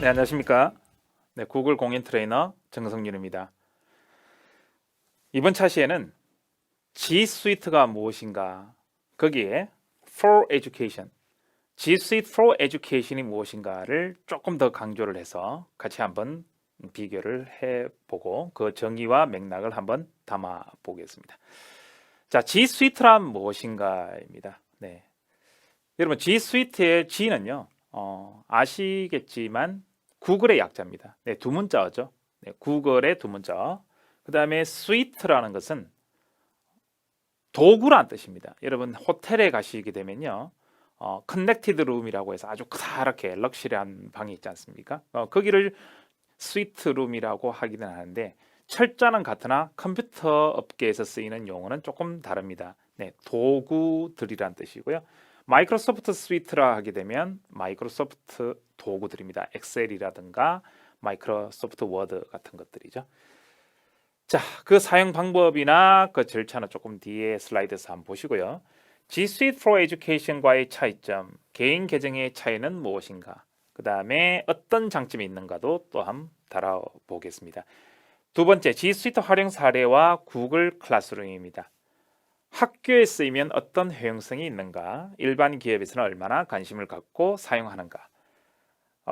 네, 안녕하십니까. 네, 구글 공인 트레이너 정성윤입니다. 이번 차시에는 G Suite가 무엇인가, 거기에 For Education, G Suite for Education이 무엇인가를 조금 더 강조를 해서 같이 한번 비교를 해보고 그 정의와 맥락을 한번 담아 보겠습니다. 자, G Suite란 무엇인가입니다. 네, 여러분 G Suite의 G는요, 아시겠지만 구글의 약자입니다. 네, 두 문자어죠. 네, 구글의 두 문자어. 그 다음에 suite라는 것은 도구란 뜻입니다. 여러분 호텔에 가시게 되면요, 커넥티드 룸이라고 해서 아주 크다랗게 럭셔리한 방이 있지 않습니까? 거기를 스위트 룸이라고 하기는 하는데 철자는 같으나 컴퓨터 업계에서 쓰이는 용어는 조금 다릅니다. 네, 도구들이란 뜻이고요. 마이크로소프트 스위트라 하게 되면 마이크로소프트 도구들입니다. 엑셀이라든가 마이크로소프트 워드 같은 것들이죠. 자, 그 사용 방법이나 그 절차는 조금 뒤에 슬라이드에서 한번 보시고요. G Suite for Education과의 차이점, 개인 계정의 차이는 무엇인가? 그 다음에 어떤 장점이 있는가도 또 한번 다뤄보겠습니다. 두 번째, G Suite 활용 사례와 구글 클래스룸입니다. 학교에 쓰이면 어떤 효용성이 있는가? 일반 기업에서는 얼마나 관심을 갖고 사용하는가?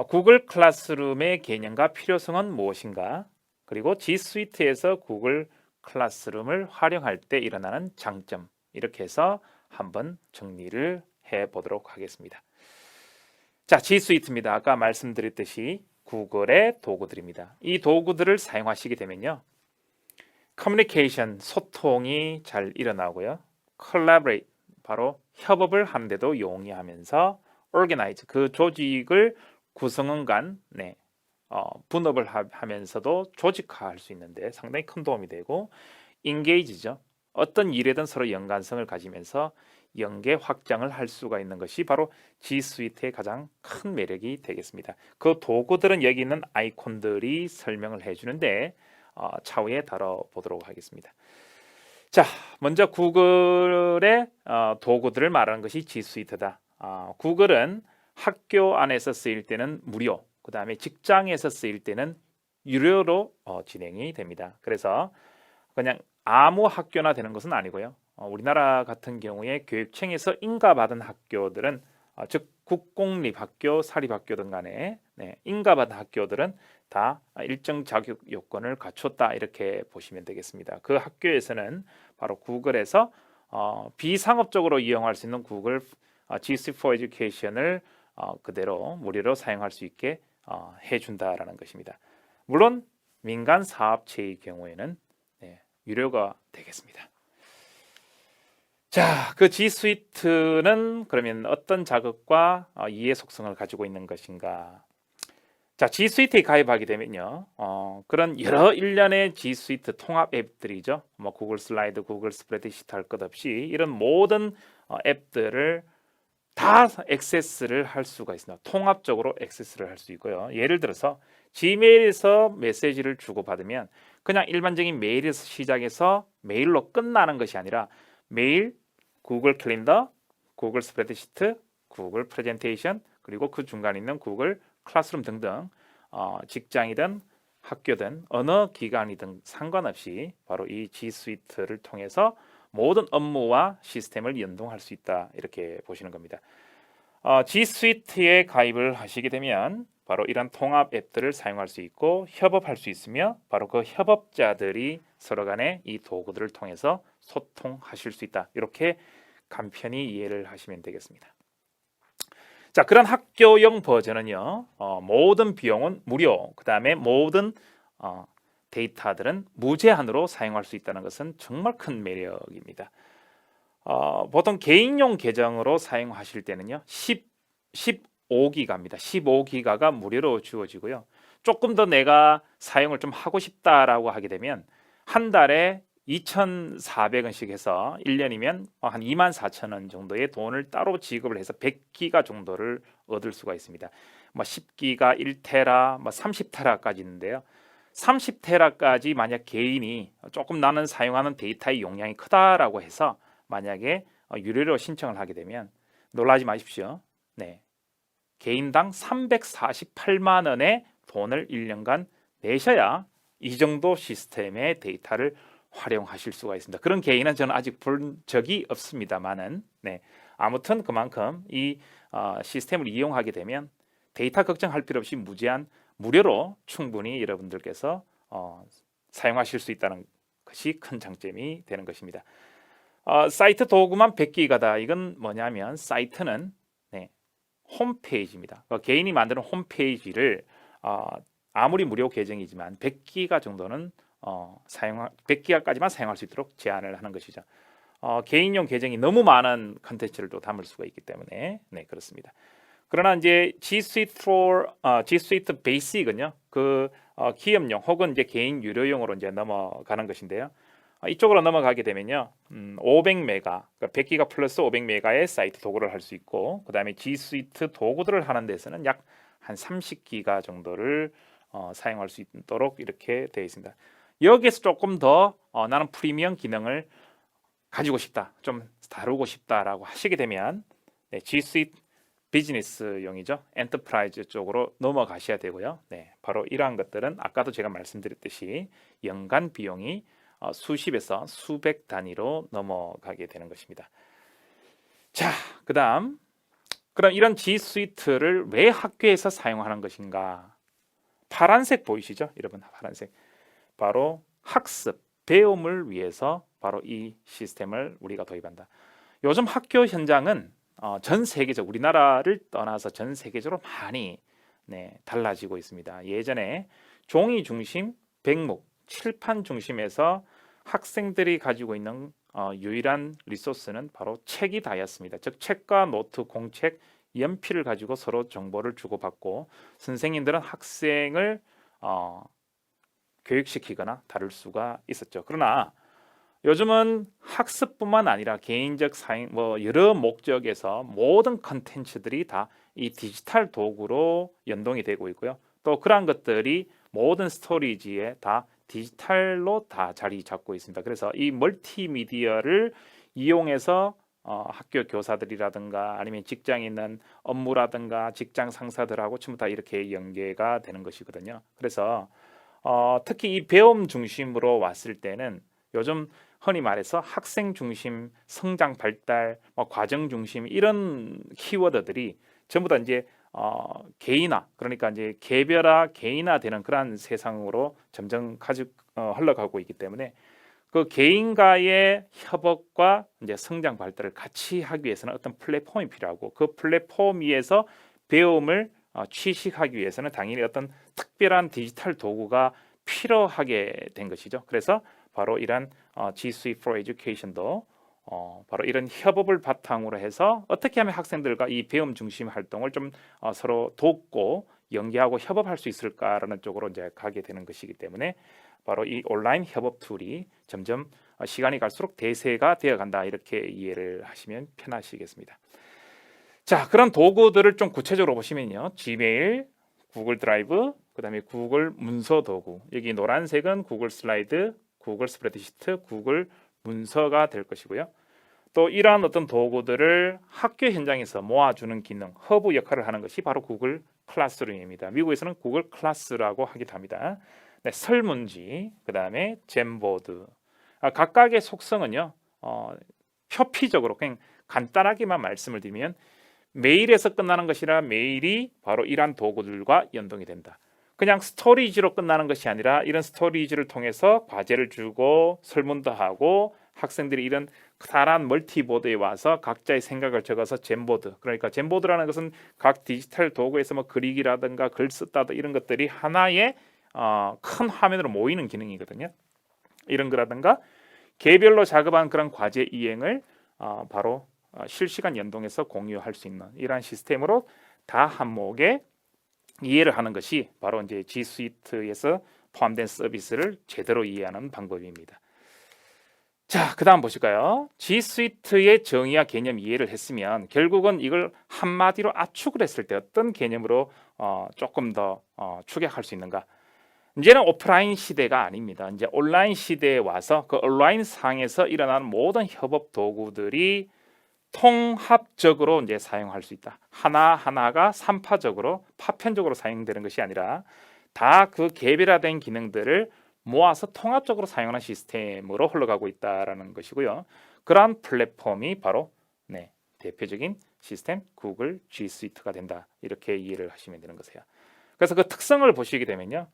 구글 클래스룸의 개념과 필요성은 무엇인가? 그리고 G Suite에서 구글 클래스룸을 활용할 때 일어나는 장점, 이렇게 해서 한번 정리를 해보도록 하겠습니다. 자, G Suite입니다. 아까 말씀드렸듯이 구글의 도구들입니다. 이 도구들을 사용하시게 되면요, 커뮤니케이션, 소통이 잘 일어나고요, collaborate, 바로 협업을 하는데도 용이하면서 organize, 그 조직을 구성원 간 분업을 하면서도 조직화할 수 있는데 상당히 큰 도움이 되고, engage죠. 어떤 일에든 서로 연관성을 가지면서 연계 확장을 할 수가 있는 것이 바로 G Suite의 가장 큰 매력이 되겠습니다. 그 도구들은 여기 있는 아이콘들이 설명을 해주는데 차후에 다뤄보도록 하겠습니다. 자, 먼저 구글의 도구들을 말하는 것이 G Suite다. 구글은 학교 안에서 쓰일 때는 무료, 그 다음에 직장에서 쓰일 때는 유료로 진행이 됩니다. 그래서 그냥 아무 학교나 되는 것은 아니고요. 우리나라 같은 경우에 교육청에서 인가받은 학교들은 즉 국공립학교, 사립학교든 간에 인가받은 학교들은 다 일정 자격 요건을 갖췄다, 이렇게 보시면 되겠습니다. 그 학교에서는 바로 구글에서 비상업적으로 이용할 수 있는 구글 G Suite for Education을 그대로 무료로 사용할 수 있게 해준다라는 것입니다. 물론 민간 사업체의 경우에는 유료가 되겠습니다. 자, 그 G Suite는 그러면 어떤 자극과 이해 속성을 가지고 있는 것인가? 자, G Suite에 가입하게 되면요, 그런 여러 일련의 G Suite 통합 앱들이죠. 뭐 구글 슬라이드, 구글 스프레드시트 할 것 없이 이런 모든 앱들을 다 액세스를 할 수가 있습니다. 통합적으로 액세스를 할 수 있고요. 예를 들어서 지메일에서 메시지를 주고받으면 그냥 일반적인 메일에서 시작해서 메일로 끝나는 것이 아니라 메일, 구글 캘린더, 구글 스프레드시트, 구글 프레젠테이션, 그리고 그 중간에 있는 구글 클래스룸 등등 직장이든 학교든 어느 기관이든 상관없이 바로 이 G Suite를 통해서 모든 업무와 시스템을 연동할 수 있다, 이렇게 보시는 겁니다. G Suite에 가입을 하시게 되면 바로 이런 통합 앱들을 사용할 수 있고 협업할 수 있으며 바로 그 협업자들이 서로 간에 이 도구들을 통해서 소통하실 수 있다, 이렇게 간편히 이해를 하시면 되겠습니다. 자, 그런 학교용 버전은요, 모든 비용은 무료, 그 다음에 모든 데이터들은 무제한으로 사용할 수 있다는 것은 정말 큰 매력입니다. 보통 개인용 계정으로 사용하실 때는요 15기가입니다. 15기가가 무료로 주어지고요. 조금 더 내가 사용을 좀 하고 싶다라고 하게 되면 한 달에 2,400원씩 해서 1년이면 한 24,000원 정도의 돈을 따로 지급을 해서 100기가 정도를 얻을 수가 있습니다. 뭐 10기가, 1테라, 뭐 30테라까지 있는데요. 30테라까지 만약 개인이 조금 나는 사용하는 데이터의 용량이 크다라고 해서 만약에 유료로 신청을 하게 되면 놀라지 마십시오. 개인당 348만 원의 돈을 1년간 내셔야 이 정도 시스템의 데이터를 활용하실 수가 있습니다. 그런 개인은 저는 아직 본 적이 없습니다만은, 네, 아무튼 그만큼 이 시스템을 이용하게 되면 데이터 걱정할 필요 없이 무료로 충분히 여러분들께서 사용하실 수 있다는 것이 큰 장점이 되는 것입니다. 사이트 도구만 100기가다. 이건 뭐냐면 사이트는, 네, 홈페이지입니다. 개인이 만드는 홈페이지를 아무리 무료 계정이지만 100기가 정도는 100기가까지만 사용할 수 있도록 제한을 하는 것이죠. 개인용 계정이 너무 많은 컨텐츠를 또 담을 수가 있기 때문에, 네, 그렇습니다. 그러나 이제 G Suite Basic은요, 기업용 혹은 이제 개인 유료용으로 이제 넘어가는 것인데요. 이쪽으로 넘어가게 되면요, 500메가, 그러니까 100기가 플러스 500메가의 사이트 도구를 할 수 있고, 그 다음에 G Suite 도구들을 하는 데서는 약 한 30기가 정도를 사용할 수 있도록 이렇게 되어 있습니다. 여기에서 조금 더 나는 프리미엄 기능을 가지고 싶다, 좀 다루고 싶다라고 하시게 되면, 네, G Suite 비즈니스용이죠. 엔터프라이즈 쪽으로 넘어가셔야 되고요. 네, 바로 이러한 것들은 아까도 제가 말씀드렸듯이 연간 비용이 수십에서 수백 단위로 넘어가게 되는 것입니다. 자, 그럼 이런 G Suite를 왜 학교에서 사용하는 것인가? 파란색 보이시죠? 여러분, 파란색. 바로 학습, 배움을 위해서 바로 이 시스템을 우리가 도입한다. 요즘 학교 현장은 전 세계적, 우리나라를 떠나서 전 세계적으로 많이, 네, 달라지고 있습니다. 예전에 종이 중심, 백목, 칠판 중심에서 학생들이 가지고 있는 유일한 리소스는 바로 책이 다였습니다. 즉 책과 노트, 공책, 연필을 가지고 서로 정보를 주고받고 선생님들은 학생을 교육시키거나 다룰 수가 있었죠. 그러나 요즘은 학습뿐만 아니라 개인적 사용, 여러 목적에서 모든 컨텐츠들이 다 이 디지털 도구로 연동이 되고 있고요. 또 그러한 것들이 모든 스토리지에 다 디지털로 다 자리 잡고 있습니다. 그래서 이 멀티미디어를 이용해서 학교 교사들이라든가 아니면 직장에 있는 업무라든가 직장 상사들하고 전부 다 이렇게 연계가 되는 것이거든요. 그래서 특히 이 배움 중심으로 왔을 때는 요즘 흔히 말해서 학생 중심, 성장 발달, 과정 중심 이런 키워드들이 전부 다 이제 개인화, 그러니까 이제 개별화, 개인화되는 그러한 세상으로 점점 흘러가고 있기 때문에 그 개인과의 협업과 이제 성장 발달을 같이 하기 위해서는 어떤 플랫폼이 필요하고 그 플랫폼 위에서 배움을 취식하기 위해서는 당연히 어떤 특별한 디지털 도구가 필요하게 된 것이죠. 그래서 바로 이런 G Suite for Education도 바로 이런 협업을 바탕으로 해서 어떻게 하면 학생들과 이 배움 중심 활동을 좀 서로 돕고 연계하고 협업할 수 있을까라는 쪽으로 이제 가게 되는 것이기 때문에 바로 이 온라인 협업 툴이 점점 시간이 갈수록 대세가 되어 간다, 이렇게 이해를 하시면 편하시겠습니다. 자, 그런 도구들을 좀 구체적으로 보시면요, 지메일, 구글 드라이브, 그 다음에 구글 문서 도구, 여기 노란색은 구글 슬라이드, 구글 스프레드시트, 구글 문서가 될 것이고요. 또 이러한 어떤 도구들을 학교 현장에서 모아주는 기능, 허브 역할을 하는 것이 바로 구글 클래스룸입니다. 미국에서는 구글 클래스라고 하기도 합니다. 네, 설문지, 그 다음에 잼보드, 각각의 속성은요, 표피적으로 그냥 간단하게만 말씀을 드리면 메일에서 끝나는 것이라 메일이 바로 이러한 도구들과 연동이 된다. 그냥 스토리지로 끝나는 것이 아니라 이런 스토리지를 통해서 과제를 주고 설문도 하고 학생들이 이런 커다란 멀티보드에 와서 각자의 생각을 적어서 잼보드, 그러니까 잼보드라는 것은 각 디지털 도구에서 그리기라든가 글 썼다든가 이런 것들이 하나의 큰 화면으로 모이는 기능이거든요. 이런 거라든가 개별로 작업한 그런 과제 이행을 바로 실시간 연동해서 공유할 수 있는 이러한 시스템으로 다 한목에 이해를 하는 것이 바로 이제 G Suite에서 포함된 서비스를 제대로 이해하는 방법입니다. 자, 그 다음 보실까요? G Suite의 정의와 개념 이해를 했으면 결국은 이걸 한마디로 압축을 했을 때 어떤 개념으로 조금 더 축약할 수 있는가? 이제는 오프라인 시대가 아닙니다. 이제 온라인 시대에 와서 그 온라인 상에서 일어나는 모든 협업 도구들이 통합적으로 이제 사용할 수 있다. 하나하나가 삼파적으로 파편적으로 사용되는 것이 아니라 다 그 개별화된 기능들을 모아서 통합적으로 사용하는 시스템으로 흘러가고 있다라는 것이고요. 그러한 플랫폼이 바로 대표적인 시스템 구글 G 스위트가 된다. 이렇게 이해를 하시면 되는 것이에요. 그래서 그 특성을 보시게 되면요.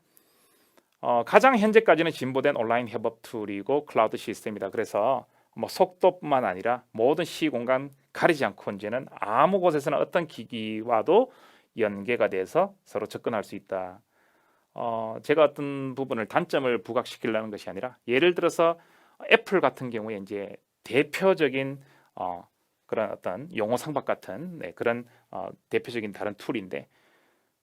가장 현재까지는 진보된 온라인 협업 툴이고 클라우드 시스템이다. 그래서 뭐 속도뿐만 아니라 모든 시공간 가리지 않고 이제는 아무 곳에서나 어떤 기기와도 연계가 돼서 서로 접근할 수 있다. 제가 어떤 부분을 단점을 부각시키려는 것이 아니라 예를 들어서 애플 같은 경우에 이제 대표적인 그런 어떤 용어 상박 같은 그런 대표적인 다른 툴인데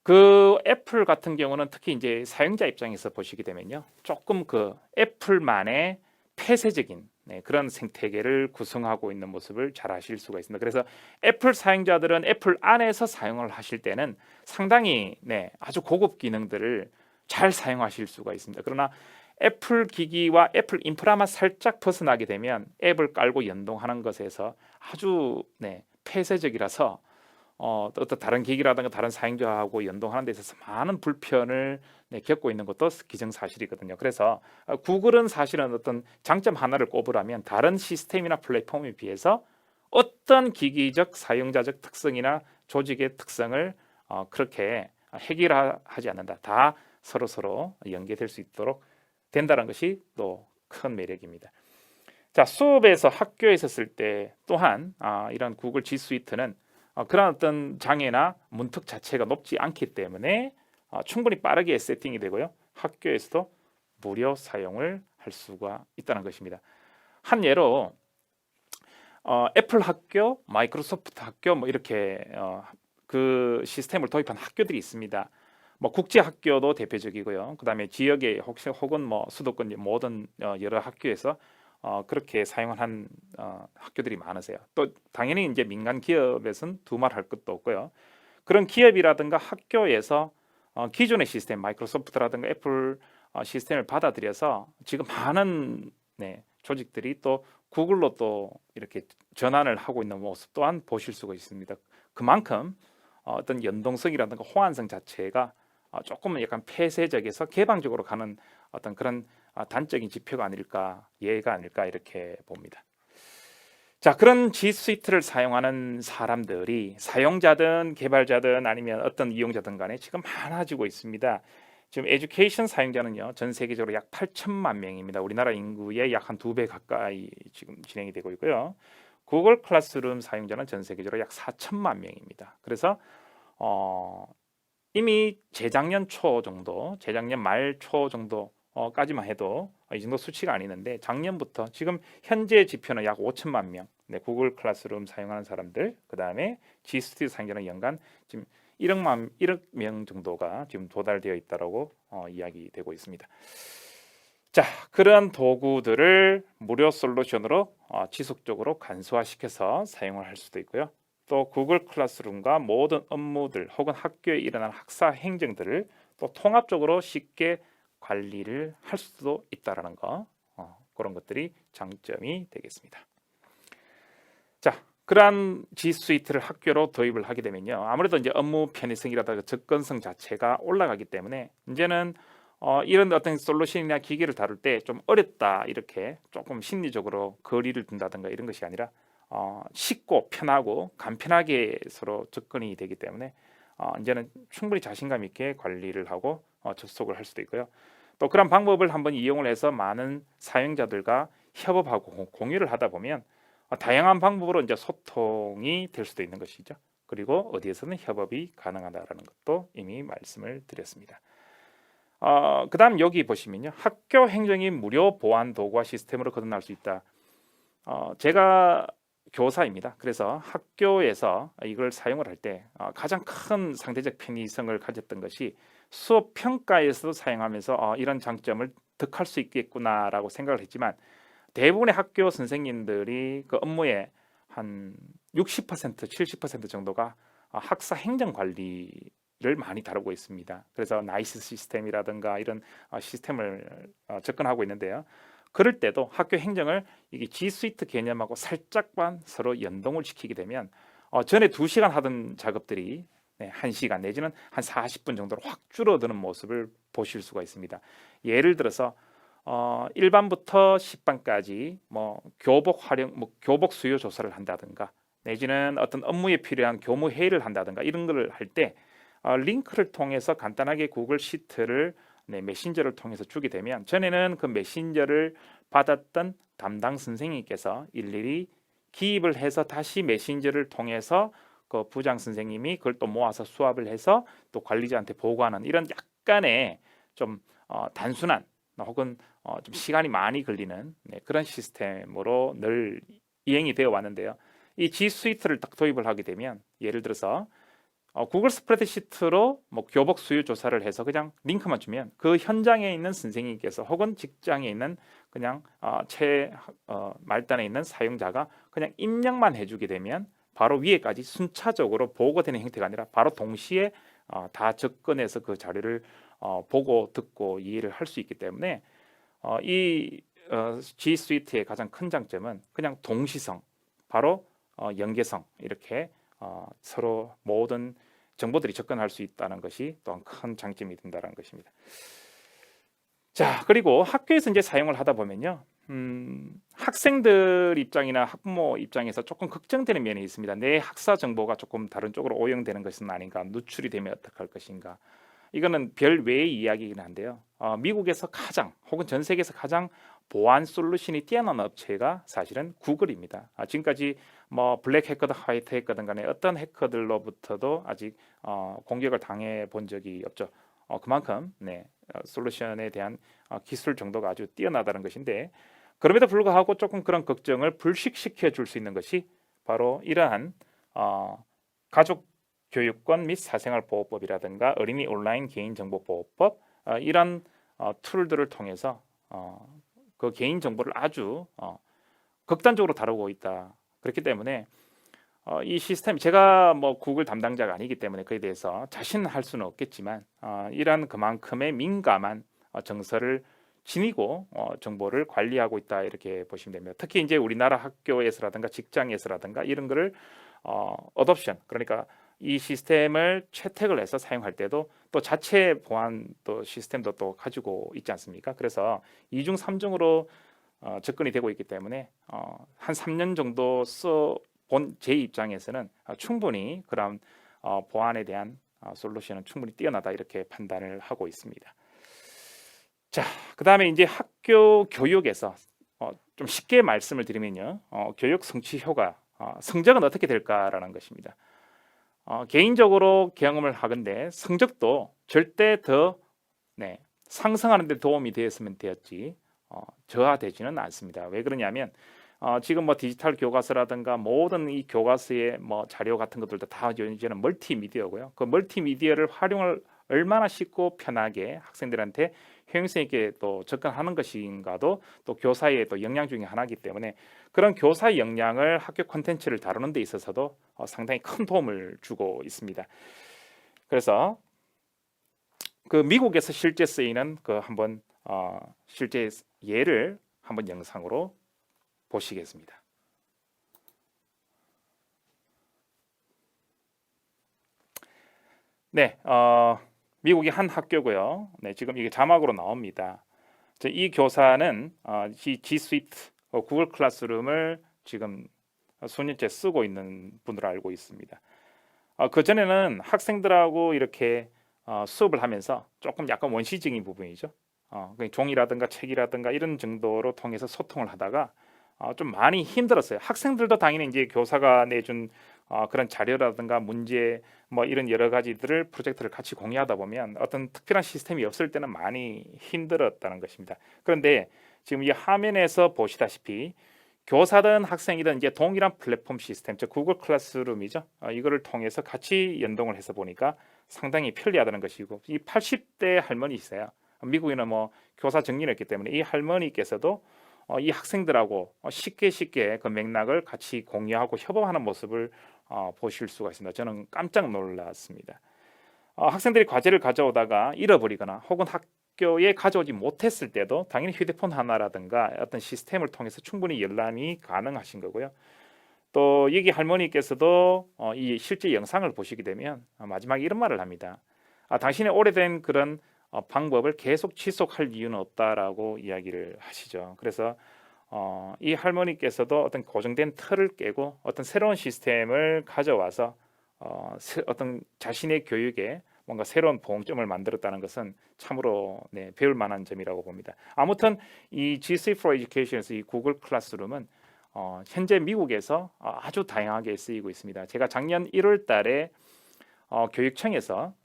그 애플 같은 경우는 특히 이제 사용자 입장에서 보시게 되면요, 조금 그 애플만의 폐쇄적인 그런 생태계를 구성하고 있는 모습을 잘 아실 수가 있습니다. 그래서 애플 사용자들은 애플 안에서 사용을 하실 때는 상당히 아주 고급 기능들을 잘 사용하실 수가 있습니다. 그러나 애플 기기와 애플 인프라만 살짝 벗어나게 되면 앱을 깔고 연동하는 것에서 아주 폐쇄적이라서 어떤 다른 기기라든가 다른 사용자하고 연동하는 데 있어서 많은 불편을 겪고 있는 것도 기정사실이거든요. 그래서 구글은 사실은 어떤 장점 하나를 꼽으라면 다른 시스템이나 플랫폼에 비해서 어떤 기기적 사용자적 특성이나 조직의 특성을 그렇게 해결하지 않는다. 다 서로 연계될 수 있도록 된다는 것이 또 큰 매력입니다. 자, 수업에서 학교에서 쓸 때 또한 이런 구글 G 스위트는 그런 어떤 장애나 문턱 자체가 높지 않기 때문에 충분히 빠르게 세팅이 되고요. 학교에서도 무료 사용을 할 수가 있다는 것입니다. 한 예로 애플 학교, 마이크로소프트 학교 뭐 이렇게 그 시스템을 도입한 학교들이 있습니다. 뭐 국제 학교도 대표적이고요. 그다음에 지역의 혹은 뭐 수도권 모든 여러 학교에서 그렇게 사용한 학교들이 많으세요. 또 당연히 이제 민간 기업에서는 두말할 것도 없고요. 그런 기업이라든가 학교에서 기존의 시스템 마이크로소프트라든가 애플 시스템을 받아들여서 지금 많은 조직들이 또 구글로 또 이렇게 전환을 하고 있는 모습 또한 보실 수가 있습니다. 그만큼 어떤 연동성이라든가 호환성 자체가 조금은 약간 폐쇄적에서 개방적으로 가는 어떤 그런 단적인 지표가 아닐까, 예가 아닐까 이렇게 봅니다. 자, 그런 G 스위트를 사용하는 사람들이 사용자든 개발자든 아니면 어떤 이용자든 간에 지금 많아지고 있습니다. 지금 에듀케이션 사용자는요, 전 세계적으로 약 8천만 명입니다. 우리나라 인구의 약 한 2배 가까이 지금 진행이 되고 있고요. 구글 클래스룸 사용자는 전 세계적으로 약 4천만 명입니다. 그래서 이미 재작년 초 정도, 재작년 말 초 정도까지만 해도 이 정도 수치가 아니는데 작년부터 지금 현재 지표는 약 5천만 명, 구글 클래스룸 사용하는 사람들, 그 다음에 G 스튜디오 사용자는 연간 지금 1억 명 정도가 지금 도달되어 있다라고 이야기되고 있습니다. 자, 그런 도구들을 무료 솔루션으로 지속적으로 간소화시켜서 사용을 할 수도 있고요. 또 구글 클래스룸과 모든 업무들 혹은 학교에 일어나는 학사 행정들을 또 통합적으로 쉽게 관리를 할 수도 있다라는 거, 그런 것들이 장점이 되겠습니다. 자, 그러한 G 스위트를 학교로 도입을 하게 되면요, 아무래도 이제 업무 편의성이라든가 접근성 자체가 올라가기 때문에 이제는 이런 어떤 솔루션이나 기기를 다룰 때 좀 어렵다 이렇게 조금 심리적으로 거리를 둔다든가 이런 것이 아니라 쉽고 편하고 간편하게 서로 접근이 되기 때문에 이제는 충분히 자신감 있게 관리를 하고 접속을 할 수도 있고요. 또 그런 방법을 한번 이용을 해서 많은 사용자들과 협업하고 공유를 하다 보면 다양한 방법으로 이제 소통이 될 수도 있는 것이죠. 그리고 어디에서는 협업이 가능하다라는 것도 이미 말씀을 드렸습니다. 그다음 여기 보시면요, 학교 행정이 무료 보안 도구와 시스템으로 거듭날 수 있다. 제가 교사입니다. 그래서 학교에서 이걸 사용을 할 때 가장 큰 상대적 편의성을 가졌던 것이 수업 평가에서도 사용하면서 이런 장점을 득할 수 있겠구나라고 생각을 했지만 대부분의 학교 선생님들이 그 업무의 한 60%, 70% 정도가 학사 행정 관리를 많이 다루고 있습니다. 그래서 나이스 시스템이라든가 이런 시스템을 접근하고 있는데요. 그럴 때도 학교 행정을 이게 G Suite 개념하고 살짝만 서로 연동을 시키게 되면 전에 2시간 하던 작업들이 1시간 내지는 한 40분 정도로 확 줄어드는 모습을 보실 수가 있습니다. 예를 들어서 1반부터 10반까지 뭐 교복 수요 조사를 한다든가 내지는 어떤 업무에 필요한 교무 회의를 한다든가 이런 걸 할 때 링크를 통해서 간단하게 구글 시트를 메신저를 통해서 주게 되면 전에는 그 메신저를 받았던 담당 선생님께서 일일이 기입을 해서 다시 메신저를 통해서 그 부장 선생님이 그걸 또 모아서 수합을 해서 또 관리자한테 보고하는 이런 약간의 좀 단순한 혹은 좀 시간이 많이 걸리는 그런 시스템으로 늘 이행이 되어 왔는데요. 이 G 스위트를 딱 도입을 하게 되면 예를 들어서 구글 스프레드시트로 뭐 교복 수요 조사를 해서 그냥 링크만 주면 그 현장에 있는 선생님께서 혹은 직장에 있는 그냥 말단에 있는 사용자가 그냥 입력만 해주게 되면 바로 위에까지 순차적으로 보고되는 형태가 아니라 바로 동시에 다 접근해서 그 자료를 보고 듣고 이해를 할 수 있기 때문에 이 G 스위트의 가장 큰 장점은 그냥 동시성, 바로 연계성 이렇게 서로 모든 정보들이 접근할 수 있다는 것이 또한 큰 장점이 된다는 것입니다. 자, 그리고 학교에서 이제 사용을 하다 보면요, 학생들 입장이나 학부모 입장에서 조금 걱정되는 면이 있습니다. 내 학사 정보가 조금 다른 쪽으로 오용되는 것은 아닌가, 누출이 되면 어떡할 것인가. 이거는 별 외의 이야기이긴 한데요. 미국에서 가장 혹은 전 세계에서 가장 보안 솔루션이 뛰어난 업체가 사실은 구글입니다. 지금까지 뭐 블랙 해커든 화이트 해커든 간에 어떤 해커들로부터도 아직 공격을 당해 본 적이 없죠. 그만큼 솔루션에 대한 기술 정도가 아주 뛰어나다는 것인데, 그럼에도 불구하고 조금 그런 걱정을 불식시켜 줄 수 있는 것이 바로 이러한 가족 교육권 및 사생활보호법이라든가 어린이 온라인 개인정보보호법 이런 툴들을 통해서 그 개인정보를 아주 극단적으로 다루고 있다. 그렇기 때문에 이 시스템, 제가 뭐 구글 담당자가 아니기 때문에 그에 대해서 자신할 수는 없겠지만 이러한 그만큼의 민감한 정서를 지니고 정보를 관리하고 있다 이렇게 보시면 됩니다. 특히 이제 우리나라 학교에서라든가 직장에서라든가 이런 거를 어덥션, 그러니까 이 시스템을 채택을 해서 사용할 때도 또 자체 보안 또 시스템도 또 가지고 있지 않습니까? 그래서 2중 3중으로 접근이 되고 있기 때문에 한 3년 정도 써본 제 입장에서는 충분히 그런 보안에 대한 솔루션은 충분히 뛰어나다 이렇게 판단을 하고 있습니다. 자, 그 다음에 이제 학교 교육에서 좀 쉽게 말씀을 드리면요, 교육 성취 효과, 성적은 어떻게 될까라는 것입니다. 개인적으로 경험을 하건대 성적도 절대 더 상승하는 데 도움이 되었으면 되었지 저하되지는 않습니다. 왜 그러냐면 지금 뭐 디지털 교과서라든가 모든 이 교과서의 뭐 자료 같은 것들도 다 이제는 멀티미디어고요. 그 멀티미디어를 활용을 얼마나 쉽고 편하게 학생들한테 효용성 있게 또 접근하는 것인가도 또 교사의 또 역량 중에 하나이기 때문에 그런 교사 역량을 학교 콘텐츠를 다루는 데 있어서도 상당히 큰 도움을 주고 있습니다. 그래서 그 미국에서 실제 쓰이는 그 한번 실제 예를 한번 영상으로 보시겠습니다. 네, 미국의 한 학교고요. 네, 지금 이게 자막으로 나옵니다. 이 교사는 G Suite 구글 클래스룸을 지금 수년째 쓰고 있는 분으로 알고 있습니다. 그 전에는 학생들하고 이렇게 수업을 하면서 조금 약간 원시적인 부분이죠. 종이라든가 책이라든가 이런 정도로 통해서 소통을 하다가 좀 많이 힘들었어요. 학생들도 당연히 이제 교사가 내준 그런 자료라든가 문제 뭐 이런 여러 가지들을 프로젝트를 같이 공유하다 보면 어떤 특별한 시스템이 없을 때는 많이 힘들었다는 것입니다. 그런데 지금 이 화면에서 보시다시피 교사든 학생이든 이제 동일한 플랫폼 시스템, 즉 구글 클래스룸이죠. 이거를 통해서 같이 연동을 해서 보니까 상당히 편리하다는 것이고, 이 80대 할머니이세요. 미국에는 뭐 교사 정리를 했기 때문에 이 할머니께서도 이 학생들하고 쉽게 그 맥락을 같이 공유하고 협업하는 모습을 보실 수가 있습니다. 저는 깜짝 놀랐습니다. 학생들이 과제를 가져오다가 잃어버리거나 혹은 학교에 가져오지 못했을 때도 당연히 휴대폰 하나라든가 어떤 시스템을 통해서 충분히 열람이 가능하신 거고요. 또 여기 할머니께서도 이 실제 영상을 보시게 되면 마지막에 이런 말을 합니다. 당신의 오래된 그런 방법을 계속 지속할 이유는 없다라고 이야기를 하시죠. 그래서 이 할머니께서도 어떤 고정된 틀을 깨고 어떤 새로운 시스템을 가져와서 어떤 자신의 교육에 뭔가 새로운 보험점을 만들었다는 것은 참으로 배울 만한 점이라고 봅니다. 아무튼 이 G Suite for Education에서 이 구글 클래스룸은 현재 미국에서 아주 다양하게 쓰이고 있습니다. 제가 작년 1월 달에 교육청에서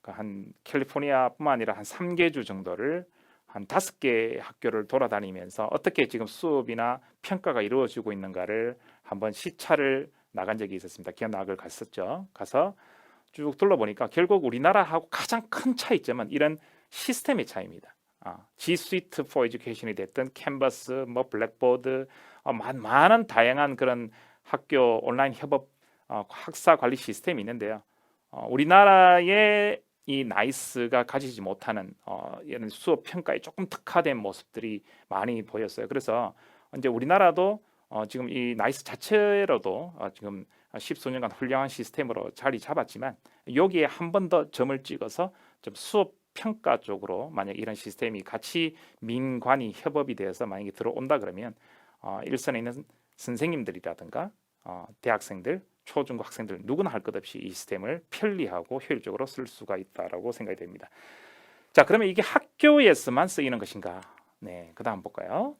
한 캘리포니아뿐만 아니라 한 3개 주 정도를 한 5개 학교를 돌아다니면서 어떻게 지금 수업이나 평가가 이루어지고 있는가를 한번 시찰을 나간 적이 있었습니다. 기업학을 갔었죠. 가서 쭉 둘러보니까 결국 우리나라하고 가장 큰 차이점은 이런 시스템의 차이입니다. G Suite for Education이 됐든 캔버스, 뭐 블랙보드, 많은 다양한 그런 학교 온라인 협업 학사 관리 시스템이 있는데요. 우리나라의 이 나이스가 가지지 못하는 이런 수업 평가에 조금 특화된 모습들이 많이 보였어요. 그래서 이제 우리나라도 지금 이 나이스 자체로도 지금 10수년간 훌륭한 시스템으로 자리 잡았지만 여기에 한 번 더 점을 찍어서 좀 수업 평가 쪽으로 만약 이런 시스템이 같이 민관이 협업이 되어서 만약에 들어온다 그러면 일선에 있는 선생님들이라든가 대학생들, 초중고 학생들 누구나 할 것 없이 이 시스템을 편리하고 효율적으로 쓸 수가 있다라고 생각이 됩니다. 자, 그러면 이게 학교에서만 쓰이는 것인가? 네, 그다음 볼까요?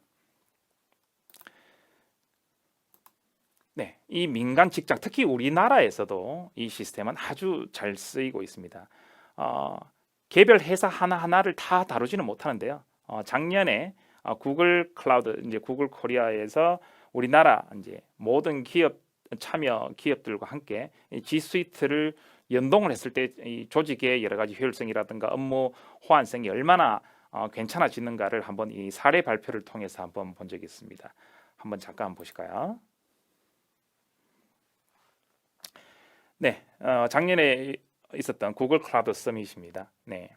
네, 이 민간 직장, 특히 우리나라에서도 이 시스템은 아주 잘 쓰이고 있습니다. 개별 회사 하나하나를 다 다루지는 못하는데요. 작년에 구글 클라우드, 이제 구글 코리아에서 우리나라 이제 모든 기업 참여 기업들과 함께 이 G Suite를 연동을 했을 때 이 조직의 여러 가지 효율성이라든가 업무 호환성이 얼마나 괜찮아지는가를 한번 이 사례 발표를 통해서 한번 본 적이 있습니다. 한번 잠깐 보실까요? 네, 작년에 있었던 구글 클라우드 서밋입니다. 네,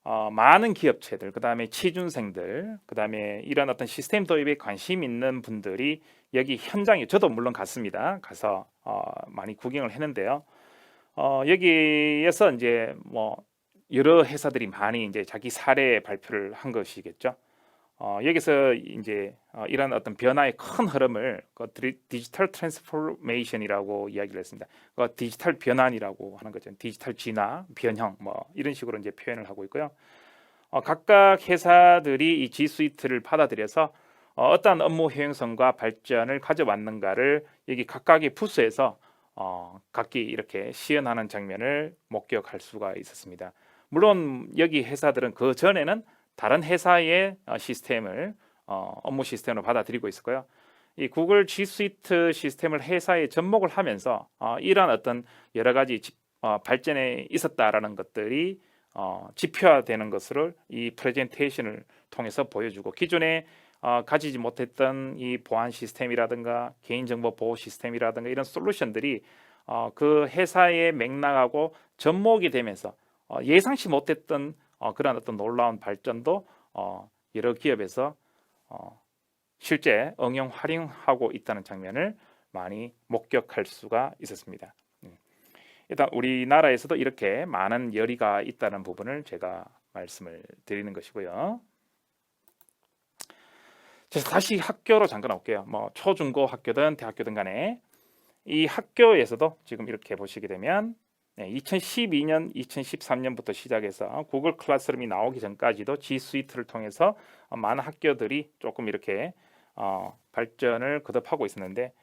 많은 기업체들, 그 다음에 취준생들, 그 다음에 이런 어떤 시스템 도입에 관심 있는 분들이 여기 현장에 저도 물론 갔습니다. 가서 많이 구경을 했는데요. 여기에서 이제 뭐 여러 회사들이 많이 이제 자기 사례 발표를 한 것이겠죠. 여기서 이제 이런 어떤 변화의 큰 흐름을 디지털 트랜스포메이션이라고 이야기를 했습니다. 디지털 변환이라고 하는 거죠. 디지털 진화, 변형 뭐 이런 식으로 이제 표현을 하고 있고요. 각각 회사들이 이 G Suite를 받아들여서 어떠한 업무 효용성과 발전을 가져왔는가를 여기 각각의 부서에서 각기 이렇게 시연하는 장면을 목격할 수가 있었습니다. 물론 여기 회사들은 그 전에는 다른 회사의 시스템을 업무 시스템으로 받아들이고 있었고요. 이 구글 G Suite 시스템을 회사에 접목을 하면서 이러한 어떤 여러 가지 발전에 있었다라는 것들이 지표화되는 것을 이 프레젠테이션을 통해서 보여주고 기존에 가지지 못했던 이 보안 시스템이라든가 개인정보 보호 시스템이라든가 이런 솔루션들이 그 회사의 맥락하고 접목이 되면서 예상치 못했던 그런 어떤 놀라운 발전도 여러 기업에서 실제 응용 활용하고 있다는 장면을 많이 목격할 수가 있었습니다. 일단 우리나라에서도 이렇게 많은 열의가 있다는 부분을 제가 말씀을 드리는 것이고요. 그래서 다시 학교로 잠깐 올게요. 뭐 초중고 학교든 대학교든 간에 이 학교에서도 지금 이렇게 보시게 되면 2012년, 2013년부터 시작해서 구글 클래스룸이 나오기 전까지도 G Suite를 통해서 많은 학교들이 조금 이렇게 발전을 거듭하고 있었는데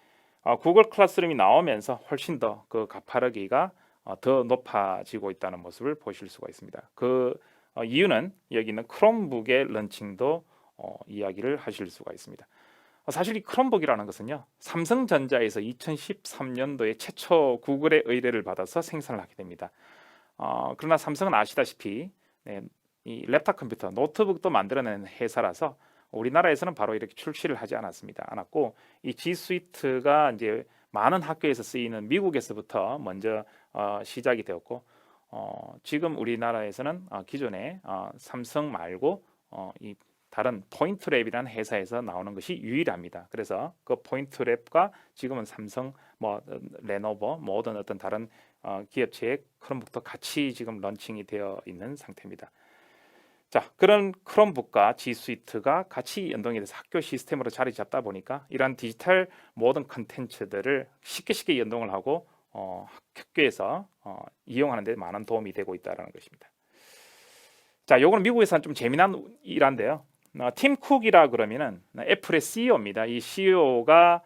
구글 클래스룸이 나오면서 훨씬 더 그 가파르기가 더 높아지고 있다는 모습을 보실 수가 있습니다. 그 이유는 여기 있는 크롬북의 런칭도 이야기를 하실 수가 있습니다. 사실 이 크롬북이라는 것은요, 삼성전자에서 2013년도에 최초 구글의 의뢰를 받아서 생산을 하게 됩니다. 그러나 삼성은 아시다시피 이 랩탑 컴퓨터, 노트북도 만들어내는 회사라서 우리나라에서는 바로 이렇게 출시를 하지 않았고 이 G Suite가 이제 많은 학교에서 쓰이는 미국에서부터 먼저 시작이 되었고 지금 우리나라에서는 기존에 삼성 말고 이 다른 포인트랩이라는 회사에서 나오는 것이 유일합니다. 그래서 그 포인트랩과 지금은 삼성, 뭐 레노버, 모든 어떤 다른 기업체의 크롬북도 같이 지금 런칭이 되어 있는 상태입니다. 자, 그런 크롬북과 G 스위트가 같이 연동이 돼서 학교 시스템으로 자리 잡다 보니까 이러한 디지털 모든 컨텐츠들을 쉽게 연동을 하고 학교에서 이용하는 데 많은 도움이 되고 있다는 것입니다. 자, 요거는 미국에서는 좀 재미난 일인데요. 팀 쿡이라 그러면은 애플의 CEO입니다. 이 CEO가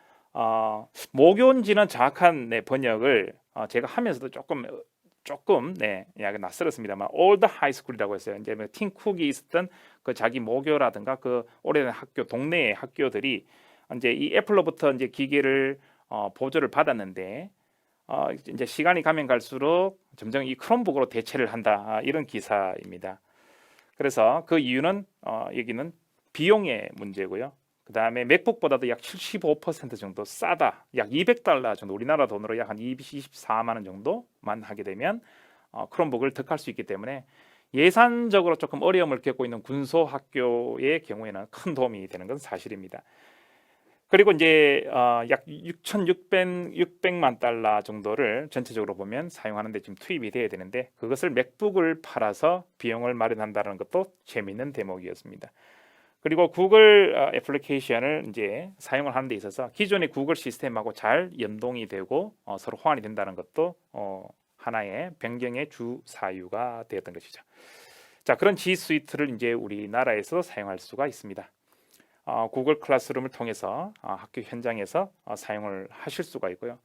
모교인지는 정확한 번역을 제가 하면서도 조금 약간 낯설었습니다만 올드 하이스쿨이라고 했어요. 이제 팀 쿡이 있었던 그 자기 모교라든가 그 오래된 학교 동네의 학교들이 이제 이 애플로부터 이제 기계를 보조를 받았는데 이제 시간이 가면 갈수록 점점 이 크롬북으로 대체를 한다, 이런 기사입니다. 그래서 그 이유는 여기는 비용의 문제고요. 그 다음에 맥북보다도 약 75% 정도 싸다, 약 $200 정도, 우리나라 돈으로 약 한 24만 원 정도만 하게 되면 크롬북을 득할 수 있기 때문에 예산적으로 조금 어려움을 겪고 있는 군소학교의 경우에는 큰 도움이 되는 건 사실입니다. 그리고 이제 약 6,600만 달러 정도를 전체적으로 보면 사용하는데 지금 투입이 돼야 되는데, 그것을 맥북을 팔아서 비용을 마련한다는 것도 재미있는 대목이었습니다. 그리고 구글 애플리케이션을 이제 사용을 하는 데 있어서 기존의 구글 시스템하고 잘 연동이 되고 서로 호환이 된다는 것도 하나의 변경의 주 사유가 되었던 것이죠. 자, 그런 G 스위트를 이제 우리나라에서 사용할 수가 있습니다. 구글 클래스룸을 통해서 학교 현장에서 사용을 하실 수가 있고요.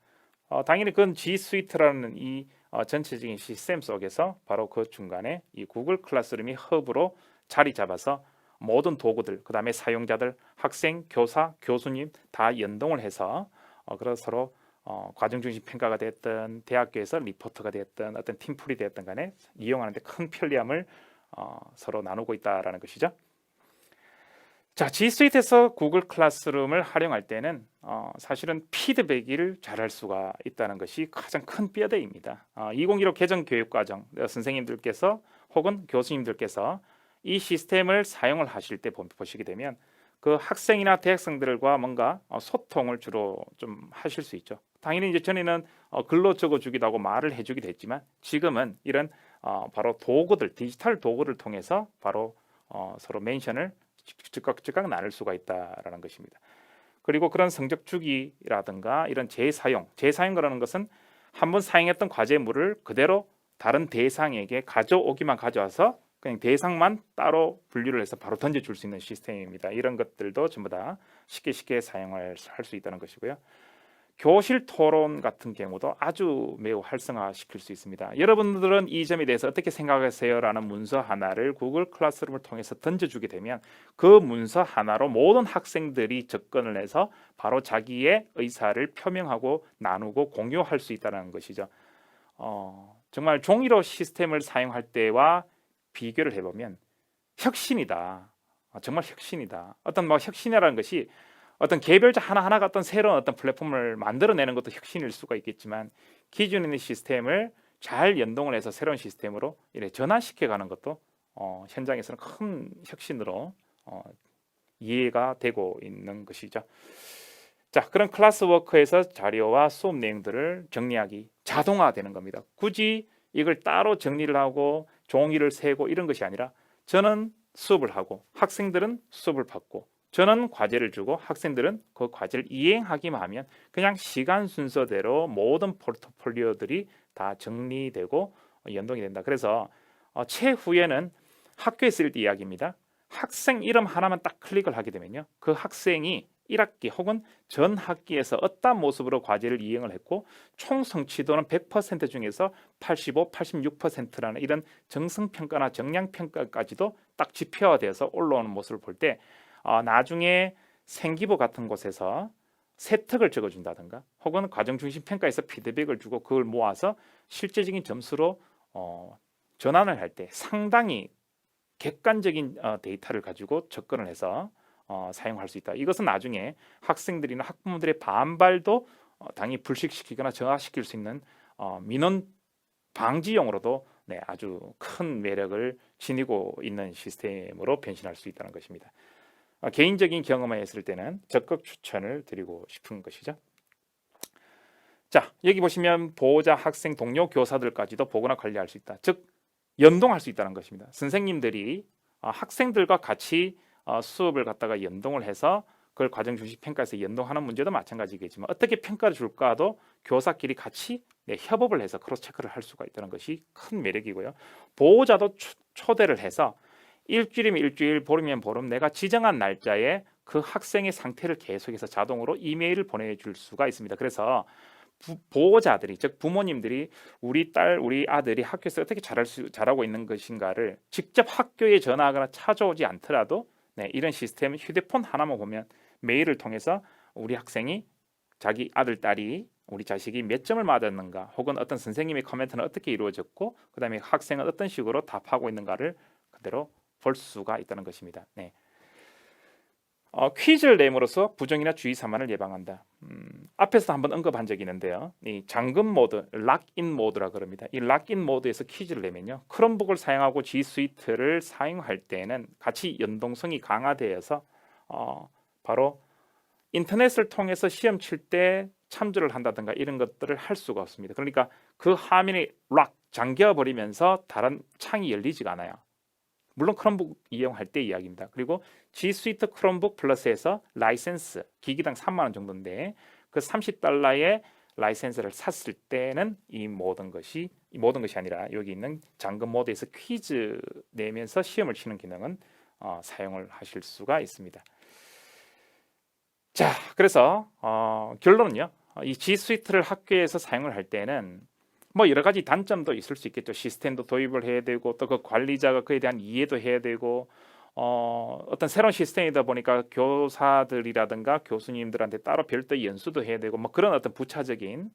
당연히 그건 G 스위트라는 이 전체적인 시스템 속에서 바로 그 중간에 이 구글 클래스룸이 허브로 자리 잡아서 모든 도구들, 그 다음에 사용자들, 학생, 교사, 교수님 다 연동을 해서 그래서 서로 과정 중심 평가가 됐든 대학교에서 리포트가 됐든 어떤 팀플이 됐든 간에 이용하는데 큰 편리함을 서로 나누고 있다라는 것이죠. 자, G 스위트에서 구글 클래스룸을 활용할 때는 사실은 피드백을 잘할 수가 있다는 것이 가장 큰 뼈대입니다. 2015 개정 교육과정 선생님들께서 혹은 교수님들께서 이 시스템을 사용을 하실 때 보시게 되면 그 학생이나 대학생들과 뭔가 소통을 주로 좀 하실 수 있죠. 당연히 이제 전에는 글로 적어주기도 하고 말을 해주기도 했지만 지금은 이런 바로 도구들, 디지털 도구를 통해서 바로 서로 멘션을 즉각 나눌 수가 있다라는 것입니다. 그리고 그런 성적 주기라든가 이런 재사용이라는 것은 한번 사용했던 과제물을 그대로 다른 대상에게 가져와서 그냥 대상만 따로 분류를 해서 바로 던져줄 수 있는 시스템입니다. 이런 것들도 전부 다 쉽게 사용할 수 있다는 것이고요. 교실 토론 같은 경우도 아주 매우 활성화시킬 수 있습니다. 여러분들은 이 점에 대해서 어떻게 생각하세요? 라는 문서 하나를 구글 클래스룸을 통해서 던져주게 되면 그 문서 하나로 모든 학생들이 접근을 해서 바로 자기의 의사를 표명하고 나누고 공유할 수 있다는 것이죠. 정말 종이로 시스템을 사용할 때와 비교를 해보면 혁신이다. 정말 혁신이다. 어떤 혁신이라는 것이 어떤 개별자 하나하나가 어떤 새로운 어떤 플랫폼을 만들어내는 것도 혁신일 수가 있겠지만 기존에 있는 시스템을 잘 연동을 해서 새로운 시스템으로 이렇게 전환시켜가는 것도 현장에서는 큰 혁신으로 이해가 되고 있는 것이죠. 자, 그런 클래스워크에서 자료와 수업 내용들을 정리하기 자동화되는 겁니다. 굳이 이걸 따로 정리를 하고 종이를 세고 이런 것이 아니라 저는 수업을 하고 학생들은 수업을 받고 저는 과제를 주고 학생들은 그 과제를 이행하기만 하면 그냥 시간 순서대로 모든 포트폴리오들이 다 정리되고 연동이 된다. 그래서 최후에는 학교에 쓸 때 이야기입니다. 학생 이름 하나만 딱 클릭을 하게 되면요, 그 학생이 1학기 혹은 전 학기에서 어떤 모습으로 과제를 이행을 했고 총 성취도는 100% 중에서 85, 86%라는 이런 정성평가나 정량평가까지도 딱 지표화되어서 올라오는 모습을 볼 때 나중에 생기부 같은 곳에서 세특을 적어준다든가 혹은 과정중심 평가에서 피드백을 주고 그걸 모아서 실제적인 점수로 전환을 할 때 상당히 객관적인 데이터를 가지고 접근을 해서 사용할 수 있다. 이것은 나중에 학생들이나 학부모들의 반발도 당연히 불식시키거나 저하시킬 수 있는 민원 방지용으로도 네, 아주 큰 매력을 지니고 있는 시스템으로 변신할 수 있다는 것입니다. 개인적인 경험에 했을 때는 적극 추천을 드리고 싶은 것이죠. 자, 여기 보시면 보호자, 학생, 동료, 교사들까지도 보거나 관리할 수 있다. 즉 연동할 수 있다는 것입니다. 선생님들이 학생들과 같이 수업을 갖다가 연동을 해서 그걸 과정 중심 평가에서 연동하는 문제도 마찬가지겠지만 어떻게 평가를 줄까도 교사끼리 같이 협업을 해서 크로스 체크를 할 수가 있다는 것이 큰 매력이고요. 보호자도 초대를 해서 일주일이면 일주일, 보름이면 보름 내가 지정한 날짜에 그 학생의 상태를 계속해서 자동으로 이메일을 보내줄 수가 있습니다. 그래서 보호자들이, 즉 부모님들이 우리 딸, 우리 아들이 학교에서 어떻게 잘하고 있는 것인가를 직접 학교에 전화하거나 찾아오지 않더라도 이런 시스템, 휴대폰 하나만 보면 메일을 통해서 우리 학생이, 자기 아들, 딸이, 우리 자식이 몇 점을 맞았는가, 혹은 어떤 선생님의 코멘트는 어떻게 이루어졌고 그 다음에 학생은 어떤 식으로 답하고 있는가를 그대로 볼 수가 있다는 것입니다. 네. 퀴즈를 내므로써 부정이나 주의 산만을 예방한다. 앞에서 한번 언급한 적이 있는데요. 이 잠금 모드, 락인 모드라 그럽니다. 이 락인 모드에서 퀴즈를 내면요, 크롬북을 사용하고 G 스위트를 사용할 때는 같이 연동성이 강화되어서 바로 인터넷을 통해서 시험 칠 때 참조를 한다든가 이런 것들을 할 수가 없습니다. 그러니까 그 화면이 락 잠겨 버리면서 다른 창이 열리지가 않아요. 물론 크롬북 이용할 때 이야기입니다. 그리고 G Suite 크롬북 플러스에서 라이센스 기기당 3만 원 정도인데 그 $30의 라이센스를 샀을 때는 이 모든 것이 아니라 여기 있는 잠금 모드에서 퀴즈 내면서 시험을 치는 기능은 사용을 하실 수가 있습니다. 자, 그래서 결론은요. 이 G Suite를 학교에서 사용을 할 때는 뭐 여러 가지 단점도 있을 수 있겠죠. 시스템도 도입을 해야 되고 또 그 관리자가 그에 대한 이해도 해야 되고 어떤 새로운 시스템이다 보니까 교사들이라든가 교수님들한테 따로 별도의 연수도 해야 되고 뭐 그런 어떤 부차적인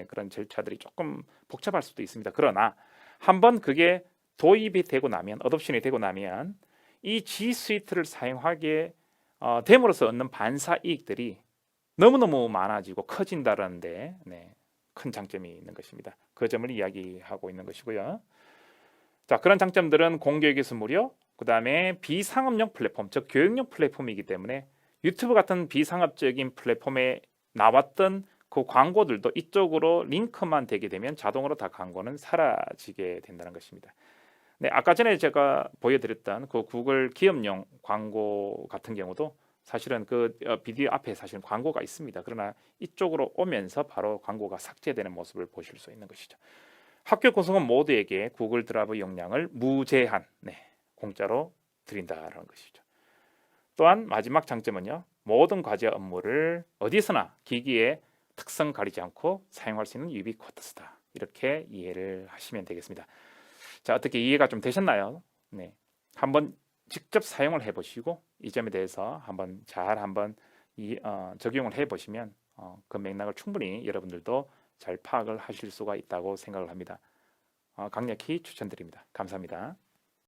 그런 절차들이 조금 복잡할 수도 있습니다. 그러나 한번 그게 도입이 되고 나면, 어덥션이 되고 나면 이 G Suite를 사용하게 됨으로써 얻는 반사 이익들이 너무너무 많아지고 커진다는데 큰 장점이 있는 것입니다. 그 점을 이야기하고 있는 것이고요. 자, 그런 장점들은 공교육에서 무료, 그 다음에 비상업용 플랫폼, 즉 교육용 플랫폼이기 때문에 유튜브 같은 비상업적인 플랫폼에 나왔던 그 광고들도 이쪽으로 링크만 되게 되면 자동으로 다 광고는 사라지게 된다는 것입니다. 네, 아까 전에 제가 보여드렸던 그 구글 기업용 광고 같은 경우도 사실은 그 비디오 앞에 사실은 광고가 있습니다. 그러나 이쪽으로 오면서 바로 광고가 삭제되는 모습을 보실 수 있는 것이죠. 학교 구성원 모두에게 구글 드라이브 용량을 무제한 공짜로 드린다라는 것이죠. 또한 마지막 장점은요, 모든 과제 업무를 어디서나 기기의 특성 가리지 않고 사용할 수 있는 유비쿼터스다. 이렇게 이해를 하시면 되겠습니다. 자, 어떻게 이해가 좀 되셨나요? 네, 한번 직접 사용을 해보시고 이 점에 대해서 한번 적용을 해보시면 그 맥락을 충분히 여러분들도 잘 파악을 하실 수가 있다고 생각을 합니다. 강력히 추천드립니다. 감사합니다.